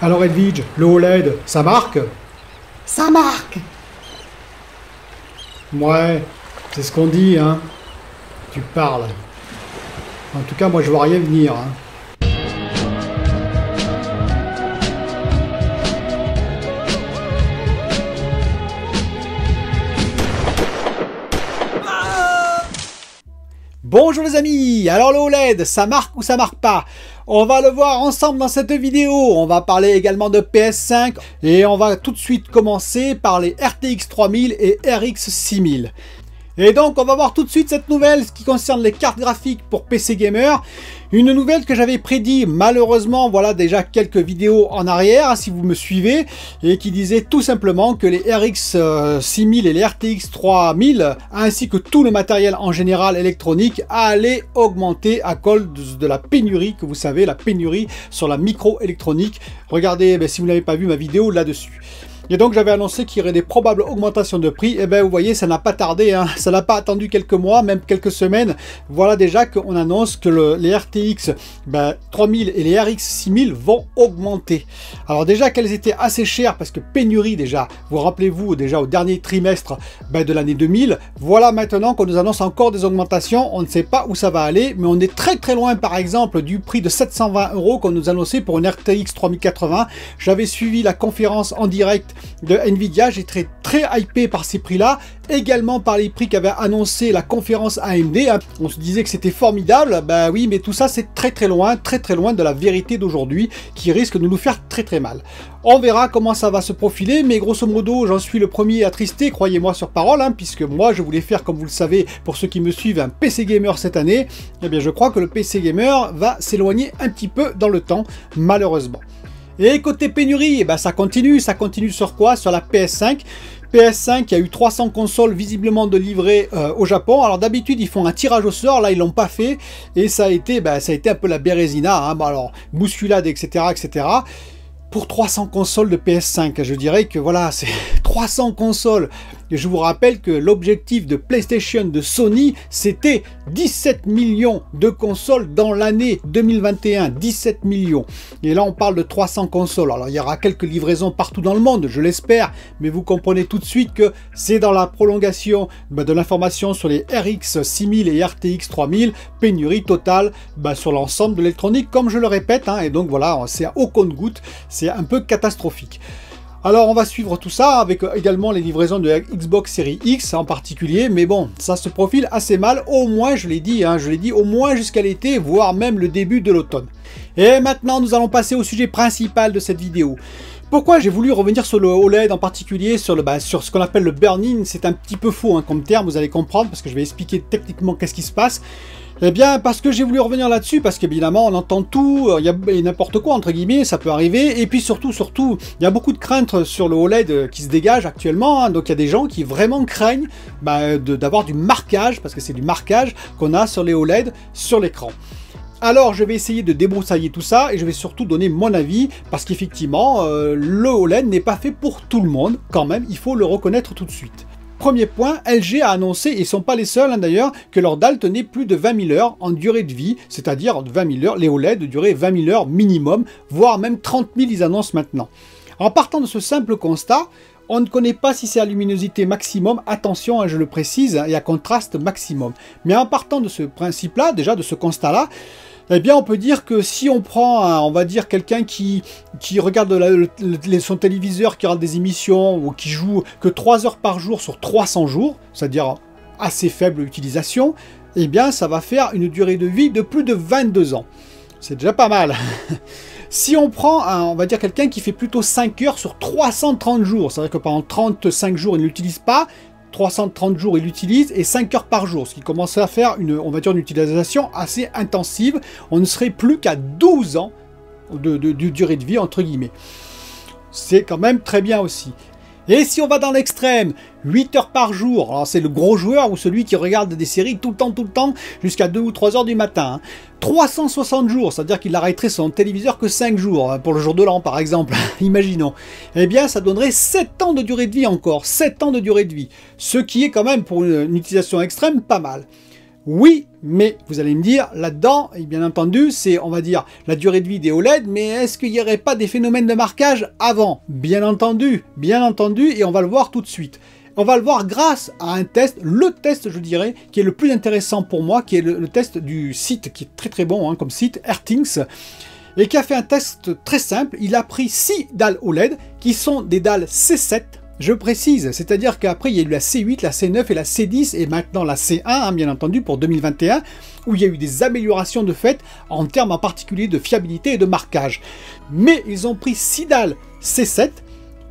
Alors Edwige, le OLED, ça marque? Ça marque. Ouais, c'est ce qu'on dit, hein. Tu parles. En tout cas, moi je vois rien venir, hein. Bonjour les amis, alors le OLED, ça marque ou ça marque pas? On va le voir ensemble dans cette vidéo. On va parler également de PS5 et on va tout de suite commencer par les RTX 3000 et RX 6000. Et donc on va voir tout de suite cette nouvelle qui concerne les cartes graphiques pour PC Gamer. Une nouvelle que j'avais prédit malheureusement, voilà déjà quelques vidéos en arrière si vous me suivez, et qui disait tout simplement que les RX 6000 et les RTX 3000 ainsi que tout le matériel en général électronique allait augmenter à cause de la pénurie, que vous savez, la pénurie sur la microélectronique. Regardez, si vous n'avez pas vu ma vidéo là-dessus. Et donc j'avais annoncé qu'il y aurait des probables augmentations de prix. Et bien vous voyez, ça n'a pas tardé, hein. Ça n'a pas attendu quelques mois, même quelques semaines. Voilà déjà qu'on annonce que les RTX 3000 et les RX 6000 vont augmenter. Alors déjà qu'elles étaient assez chères parce que pénurie déjà. Vous rappelez-vous déjà au dernier trimestre de l'année 2000. Voilà maintenant qu'on nous annonce encore des augmentations. On ne sait pas où ça va aller, mais on est très très loin par exemple du prix de 720 € qu'on nous annonçait pour une RTX 3080. J'avais suivi la conférence en direct de Nvidia, j'étais très hypé par ces prix là, également par les prix qu'avait annoncé la conférence AMD. On se disait que c'était formidable, oui, mais tout ça c'est très très loin de la vérité d'aujourd'hui qui risque de nous faire très très mal. On verra comment ça va se profiler, mais grosso modo j'en suis le premier attristé, croyez-moi sur parole, puisque moi je voulais faire, comme vous le savez, pour ceux qui me suivent, un PC Gamer cette année. Eh bien je crois que le PC Gamer va s'éloigner un petit peu dans le temps, malheureusement. Et côté pénurie, ça continue sur quoi? Sur la PS5. PS5, il y a eu 300 consoles visiblement de livrées au Japon. Alors d'habitude ils font un tirage au sort, là ils l'ont pas fait et ça a été un peu la bérésina, alors bousculade, etc. Pour 300 consoles de PS5, je dirais que voilà, c'est 300 consoles. Et je vous rappelle que l'objectif de PlayStation, de Sony, c'était 17 millions de consoles dans l'année 2021. 17 millions. Et là, on parle de 300 consoles. Alors, il y aura quelques livraisons partout dans le monde, je l'espère. Mais vous comprenez tout de suite que c'est dans la prolongation de l'information sur les RX 6000 et RTX 3000. Pénurie totale sur l'ensemble de l'électronique, comme je le répète. Et donc, voilà, c'est au compte-gouttes. C'est un peu catastrophique. Alors on va suivre tout ça avec également les livraisons de Xbox Series X en particulier, mais bon, ça se profile assez mal, au moins je l'ai dit, au moins jusqu'à l'été, voire même le début de l'automne. Et maintenant nous allons passer au sujet principal de cette vidéo. Pourquoi j'ai voulu revenir sur le OLED en particulier, sur ce qu'on appelle le burn-in? C'est un petit peu faux comme terme, vous allez comprendre, parce que je vais expliquer techniquement qu'est-ce qui se passe. Eh bien, parce que j'ai voulu revenir là-dessus, parce qu'évidemment, on entend tout, il y a n'importe quoi, entre guillemets, ça peut arriver, et puis surtout, il y a beaucoup de craintes sur le OLED qui se dégagent actuellement, donc il y a des gens qui vraiment craignent d'avoir du marquage, parce que c'est du marquage qu'on a sur les OLED, sur l'écran. Alors, je vais essayer de débroussailler tout ça, et je vais surtout donner mon avis, parce qu'effectivement, le OLED n'est pas fait pour tout le monde, quand même, il faut le reconnaître tout de suite. Premier point, LG a annoncé, et ils ne sont pas les seuls d'ailleurs, que leur dalle tenait plus de 20 000 heures en durée de vie, c'est-à-dire 20 000 heures, les OLED duraient 20 000 heures minimum, voire même 30 000 ils annoncent maintenant. En partant de ce simple constat, on ne connaît pas si c'est à luminosité maximum, attention, je le précise, et à contraste maximum. Mais en partant de ce principe-là, déjà de ce constat-là, eh bien on peut dire que si on prend, on va dire, quelqu'un qui regarde son téléviseur, qui regarde des émissions, ou qui joue que 3 heures par jour sur 300 jours, c'est-à-dire assez faible utilisation, eh bien ça va faire une durée de vie de plus de 22 ans. C'est déjà pas mal. Si on prend, on va dire, quelqu'un qui fait plutôt 5 heures sur 330 jours, c'est-à-dire que pendant 35 jours il ne l'utilise pas, 330 jours il l'utilise et 5 heures par jour, ce qui commence à faire on va dire une utilisation assez intensive. On ne serait plus qu'à 12 ans de durée de vie entre guillemets. C'est quand même très bien aussi. Et si on va dans l'extrême, 8 heures par jour, alors c'est le gros joueur ou celui qui regarde des séries tout le temps, jusqu'à 2 ou 3 heures du matin. 360 jours, c'est-à-dire qu'il arrêterait son téléviseur que 5 jours, pour le jour de l'an par exemple, imaginons. Eh bien ça donnerait 7 ans de durée de vie encore, 7 ans de durée de vie. Ce qui est quand même pour une utilisation extrême pas mal. Oui, Mais vous allez me dire, là-dedans, et bien entendu, c'est, on va dire, la durée de vie des OLED, mais est-ce qu'il n'y aurait pas des phénomènes de marquage avant? Bien entendu, et on va le voir tout de suite. On va le voir grâce à un test, le test, je dirais, qui est le plus intéressant pour moi, qui est le test du site, qui est très très bon hein, comme site, Airthings, et qui a fait un test très simple. Il a pris 6 dalles OLED, qui sont des dalles C7, je précise, c'est-à-dire qu'après il y a eu la C8, la C9 et la C10, et maintenant la C1, hein, bien entendu, pour 2021, où il y a eu des améliorations de fait, en termes en particulier de fiabilité et de marquage. Mais ils ont pris 6 dalles C7,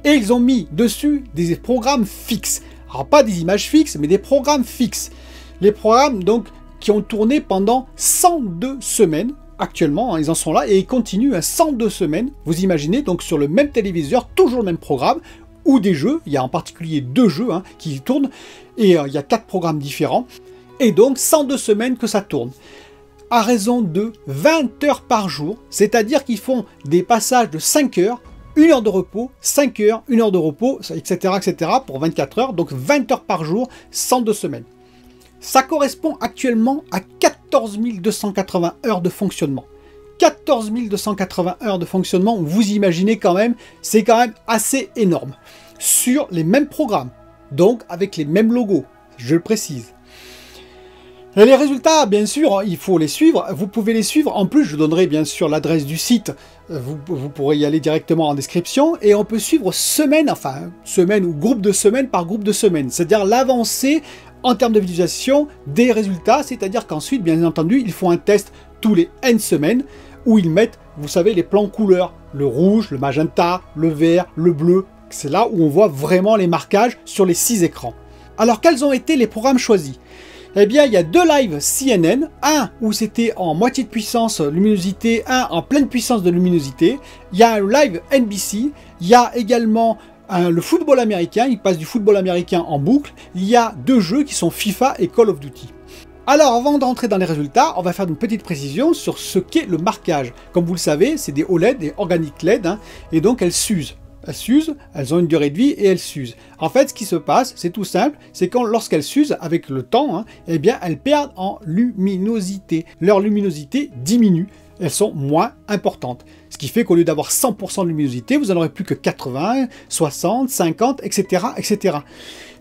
et ils ont mis dessus des programmes fixes. Alors pas des images fixes, mais des programmes fixes. Les programmes donc qui ont tourné pendant 102 semaines. Actuellement, hein, ils en sont là et ils continuent à 102 semaines. Vous imaginez donc sur le même téléviseur, toujours le même programme, ou des jeux. Il y a en particulier 2 jeux hein, qui tournent et il y a 4 programmes différents. Et donc 102 semaines que ça tourne. À raison de 20 heures par jour, c'est-à-dire qu'ils font des passages de 5 heures, 1 heure de repos, 5 heures, 1 heure de repos, etc., etc. pour 24 heures, donc 20 heures par jour, 102 semaines. Ça correspond actuellement à 14 280 heures de fonctionnement. 14 280 heures de fonctionnement, vous imaginez quand même, c'est quand même assez énorme. Sur les mêmes programmes, donc avec les mêmes logos, je le précise. Et les résultats, bien sûr, il faut les suivre. Vous pouvez les suivre. En plus, je donnerai bien sûr l'adresse du site. Vous pourrez y aller directement en description. Et on peut suivre semaine, enfin, semaine ou groupe de semaine par groupe de semaine. C'est-à-dire l'avancée en termes de visualisation des résultats. C'est-à-dire qu'ensuite, bien entendu, ils font un test tous les N semaines où ils mettent, vous savez, les plans couleurs. Le rouge, le magenta, le vert, le bleu. C'est là où on voit vraiment les marquages sur les 6 écrans. Alors, quels ont été les programmes choisis ? Eh bien, il y a 2 lives CNN, un où c'était en moitié de puissance luminosité, un en pleine puissance de luminosité. Il y a un live NBC, il y a également le football américain, il passe du football américain en boucle. Il y a 2 jeux qui sont FIFA et Call of Duty. Alors, avant de rentrer dans les résultats, on va faire une petite précision sur ce qu'est le marquage. Comme vous le savez, c'est des OLED, des organic LED, hein, et donc elles s'usent. Elles s'usent, elles ont une durée de vie et elles s'usent. En fait, ce qui se passe, c'est tout simple, c'est quand lorsqu'elles s'usent avec le temps, hein, eh bien, elles perdent en luminosité. Leur luminosité diminue, elles sont moins importantes. Ce qui fait qu'au lieu d'avoir 100% de luminosité, vous n'en aurez plus que 80, 60, 50, etc., etc.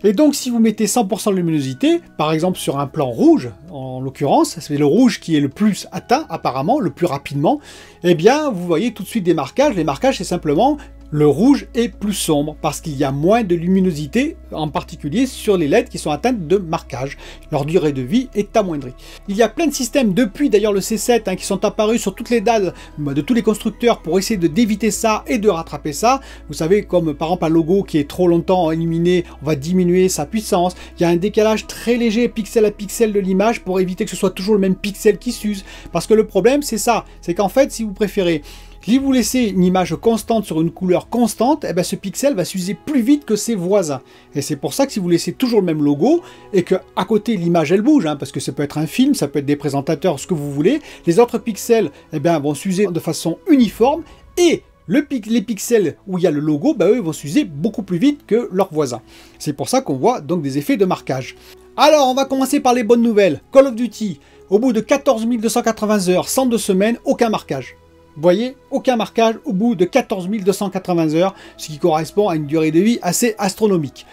Et donc, si vous mettez 100% de luminosité, par exemple sur un plan rouge, en l'occurrence, c'est le rouge qui est le plus atteint, apparemment, le plus rapidement, eh bien, vous voyez tout de suite des marquages. Les marquages, c'est simplement le rouge est plus sombre parce qu'il y a moins de luminosité, en particulier sur les LED qui sont atteintes de marquage. Leur durée de vie est amoindrie. Il y a plein de systèmes, depuis d'ailleurs le C7, hein, qui sont apparus sur toutes les dalles de tous les constructeurs pour essayer d'éviter ça et de rattraper ça. Vous savez, comme par exemple un logo qui est trop longtemps illuminé, on va diminuer sa puissance. Il y a un décalage très léger pixel à pixel de l'image pour éviter que ce soit toujours le même pixel qui s'use. Parce que le problème, c'est ça, c'est qu'en fait, si vous préférez, si vous laissez une image constante sur une couleur constante, eh bien ce pixel va s'user plus vite que ses voisins. Et c'est pour ça que si vous laissez toujours le même logo, et que à côté l'image elle bouge, hein, parce que ça peut être un film, ça peut être des présentateurs, ce que vous voulez, les autres pixels eh bien, vont s'user de façon uniforme, et les pixels où il y a le logo, bah, eux vont s'user beaucoup plus vite que leurs voisins. C'est pour ça qu'on voit donc des effets de marquage. Alors on va commencer par les bonnes nouvelles. Call of Duty, au bout de 14 280 heures, 102 semaines, aucun marquage. Vous voyez, aucun marquage au bout de 14 280 heures, ce qui correspond à une durée de vie assez astronomique.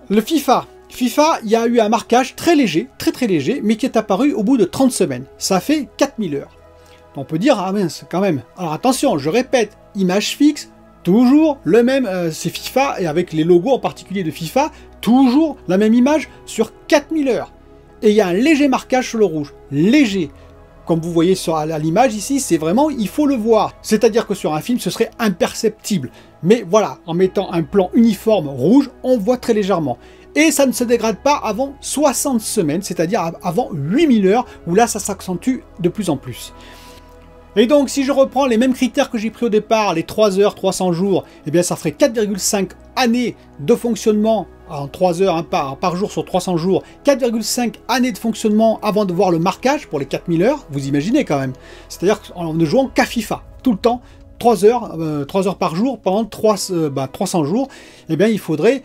Le FIFA, il y a eu un marquage très léger, très léger, mais qui est apparu au bout de 30 semaines. Ça fait 4000 heures. On peut dire, ah mince, quand même. Alors attention, je répète, image fixe, toujours le même, c'est FIFA, et avec les logos en particulier de FIFA, toujours la même image sur 4000 heures. Et il y a un léger marquage sur le rouge, léger. Comme vous voyez à l'image ici, c'est vraiment, il faut le voir. C'est-à-dire que sur un film, ce serait imperceptible. Mais voilà, en mettant un plan uniforme rouge, on voit très légèrement. Et ça ne se dégrade pas avant 60 semaines, c'est-à-dire avant 8000 heures, où là, ça s'accentue de plus en plus. Et donc, si je reprends les mêmes critères que j'ai pris au départ, les 3 heures, 300 jours, eh bien, ça ferait 4,5 années de fonctionnement en 3 heures par jour sur 300 jours, 4,5 années de fonctionnement avant de voir le marquage pour les 4000 heures, vous imaginez quand même. C'est-à-dire qu'en ne jouant qu'à FIFA, tout le temps, 3 heures par jour pendant 300 jours, eh bien, il faudrait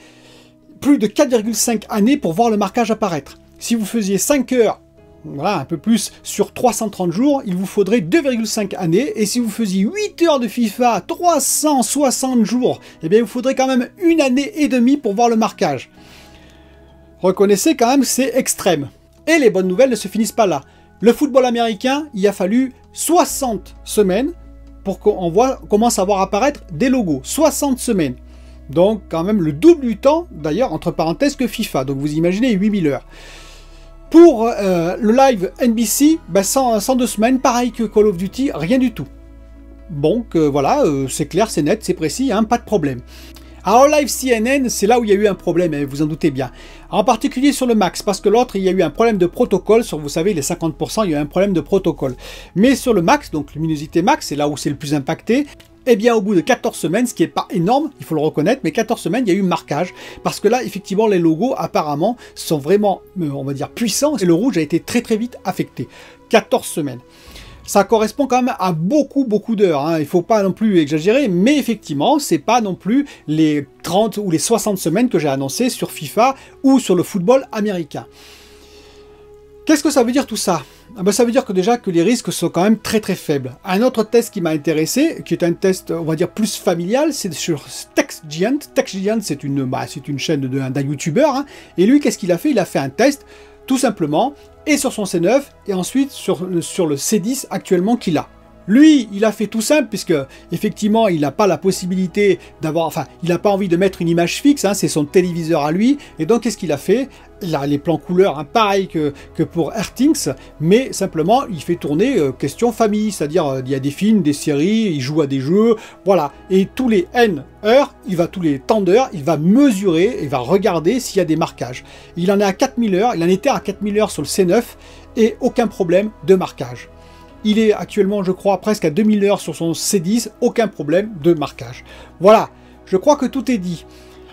plus de 4,5 années pour voir le marquage apparaître. Si vous faisiez 5 heures voilà, un peu plus sur 330 jours, il vous faudrait 2,5 années. Et si vous faisiez 8 heures de FIFA 360 jours, eh bien, il vous faudrait quand même 1 année et demie pour voir le marquage. Reconnaissez quand même que c'est extrême. Et les bonnes nouvelles ne se finissent pas là. Le football américain, il a fallu 60 semaines pour qu'on commence à voir apparaître des logos. 60 semaines. Donc quand même le double du temps, d'ailleurs, entre parenthèses, que FIFA. Donc vous imaginez 8000 heures. Pour le live NBC, 102 semaines, pareil que Call of Duty, rien du tout. Donc voilà, c'est clair, c'est net, c'est précis, hein, pas de problème. Alors live CNN, c'est là où il y a eu un problème, hein, vous en doutez bien. En particulier sur le Max, parce que l'autre, il y a eu un problème de protocole, sur, vous savez, les 50%, il y a eu un problème de protocole. Mais sur le Max, donc luminosité Max, c'est là où c'est le plus impacté, eh bien au bout de 14 semaines, ce qui n'est pas énorme, il faut le reconnaître, mais 14 semaines, il y a eu marquage, parce que là, effectivement, les logos, apparemment, sont vraiment, on va dire, puissants, et le rouge a été très très vite affecté. 14 semaines. Ça correspond quand même à beaucoup d'heures, hein. Il ne faut pas non plus exagérer, mais effectivement, c'est pas non plus les 30 ou les 60 semaines que j'ai annoncé sur FIFA ou sur le football américain. Qu'est-ce que ça veut dire tout ça? Ça veut dire que déjà que les risques sont quand même très très faibles. Un autre test qui m'a intéressé, qui est un test, on va dire, plus familial, c'est sur TechGiant. TechGiant, c'est une chaîne d'un youtubeur, hein. Et lui, qu'est-ce qu'il a fait? Il a fait un test, tout simplement, et sur son C9, et ensuite sur le C10 actuellement qu'il a. Lui, il a fait tout simple, puisque effectivement, il n'a pas la possibilité d'avoir, enfin, il n'a pas envie de mettre une image fixe, hein, c'est son téléviseur à lui, et donc qu'est-ce qu'il a fait? Il a les plans couleurs, hein, pareil que pour Airthings, mais simplement, il fait tourner question famille, c'est-à-dire il y a des films, des séries, il joue à des jeux, voilà, et tous les N heures, tous les temps d'heures, il va mesurer, il va regarder s'il y a des marquages. Il en est à 4000 heures, il en était à 4000 heures sur le C9, et aucun problème de marquage. Il est actuellement, je crois, presque à 2000 heures sur son C10, aucun problème de marquage. Voilà, je crois que tout est dit.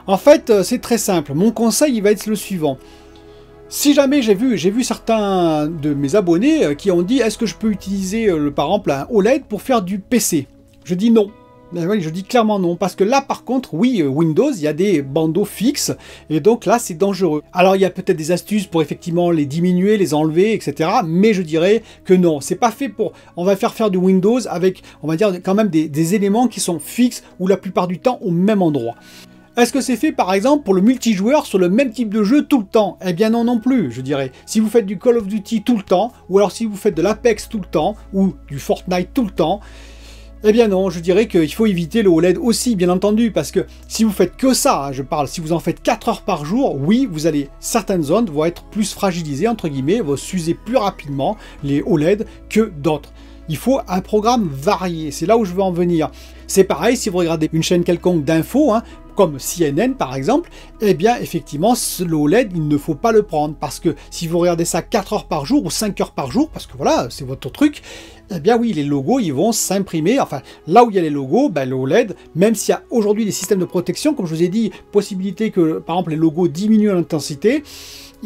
En fait, c'est très simple. Mon conseil, il va être le suivant. Si jamais j'ai vu certains de mes abonnés qui ont dit « Est-ce que je peux utiliser, par exemple, un OLED pour faire du PC ?» Je dis non. Oui, je dis clairement non, parce que là par contre, oui, Windows, il y a des bandeaux fixes, et donc là c'est dangereux. Alors il y a peut-être des astuces pour effectivement les diminuer, les enlever, etc. Mais je dirais que non, c'est pas fait pour... On va faire du Windows avec, on va dire, quand même des éléments qui sont fixes, ou la plupart du temps au même endroit. Est-ce que c'est fait par exemple pour le multijoueur sur le même type de jeu tout le temps? Eh bien non non plus, je dirais. Si vous faites du Call of Duty tout le temps, ou alors si vous faites de l'Apex tout le temps, ou du Fortnite tout le temps, eh bien non, je dirais qu'il faut éviter le OLED aussi, bien entendu, parce que si vous faites que ça, hein, je parle, si vous en faites 4 heures par jour, oui, certaines zones vont être plus fragilisées, entre guillemets, vont s'user plus rapidement, les OLED, que d'autres. Il faut un programme varié, c'est là où je veux en venir. C'est pareil si vous regardez une chaîne quelconque d'infos, hein, comme CNN par exemple, eh bien effectivement le OLED il ne faut pas le prendre, parce que si vous regardez ça 4 heures par jour ou 5 heures par jour, parce que voilà c'est votre truc, eh bien oui les logos ils vont s'imprimer, enfin là où il y a les logos, le OLED, même s'il y a aujourd'hui des systèmes de protection, comme je vous ai dit, possibilité que par exemple les logos diminuent l'intensité,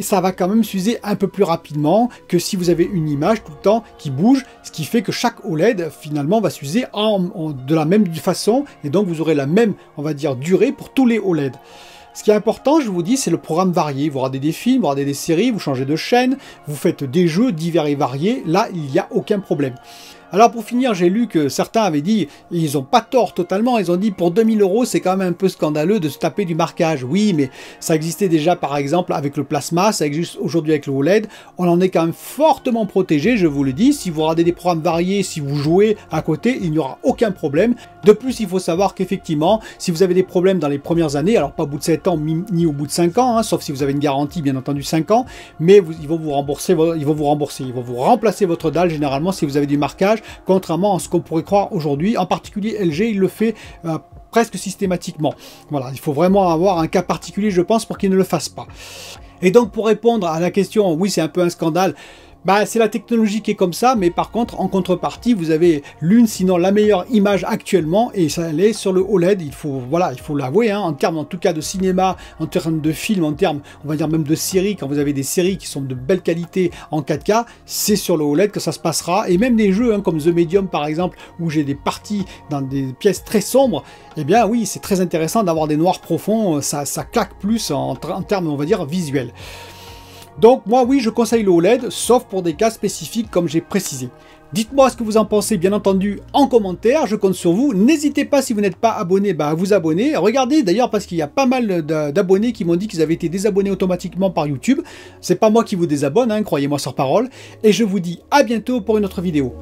ça va quand même s'user un peu plus rapidement que si vous avez une image tout le temps qui bouge, ce qui fait que chaque OLED finalement va s'user de la même façon, et donc vous aurez la même, on va dire, durée pour tous les OLED. Ce qui est important, je vous dis, c'est le programme varié. Vous regardez des films, vous regardez des séries, vous changez de chaîne, vous faites des jeux divers et variés, là il n'y a aucun problème. Alors pour finir, j'ai lu que certains avaient dit, ils n'ont pas tort totalement, ils ont dit pour 2000 € c'est quand même un peu scandaleux de se taper du marquage. Oui, mais ça existait déjà par exemple avec le plasma, ça existe aujourd'hui avec le OLED, on en est quand même fortement protégé, je vous le dis. Si vous regardez des programmes variés, si vous jouez à côté, il n'y aura aucun problème. De plus, il faut savoir qu'effectivement, si vous avez des problèmes dans les premières années, alors pas au bout de 7 ans ni au bout de 5 ans, hein, sauf si vous avez une garantie bien entendu 5 ans, mais ils vont vous rembourser, ils vont vous remplacer votre dalle généralement si vous avez du marquage, contrairement à ce qu'on pourrait croire aujourd'hui. En particulier LG, il le fait presque systématiquement. Voilà, il faut vraiment avoir un cas particulier, je pense, pour qu'il ne le fasse pas. Et donc pour répondre à la question, oui c'est un peu un scandale, c'est la technologie qui est comme ça, mais par contre, en contrepartie, vous avez l'une, sinon la meilleure image actuellement, et ça elle est sur le OLED, il faut l'avouer, hein, en termes en tout cas de cinéma, en termes de film, en termes, on va dire même de séries, quand vous avez des séries qui sont de belle qualité en 4K, c'est sur le OLED que ça se passera, et même des jeux, hein, comme The Medium par exemple, où j'ai des parties dans des pièces très sombres, eh bien oui, c'est très intéressant d'avoir des noirs profonds, ça claque plus en termes, on va dire, visuels. Donc moi oui, je conseille le OLED, sauf pour des cas spécifiques comme j'ai précisé. Dites-moi ce que vous en pensez, bien entendu, en commentaire, je compte sur vous. N'hésitez pas, si vous n'êtes pas abonné, à vous abonner. Regardez d'ailleurs, parce qu'il y a pas mal d'abonnés qui m'ont dit qu'ils avaient été désabonnés automatiquement par YouTube. C'est pas moi qui vous désabonne, hein, croyez-moi sur parole. Et je vous dis à bientôt pour une autre vidéo.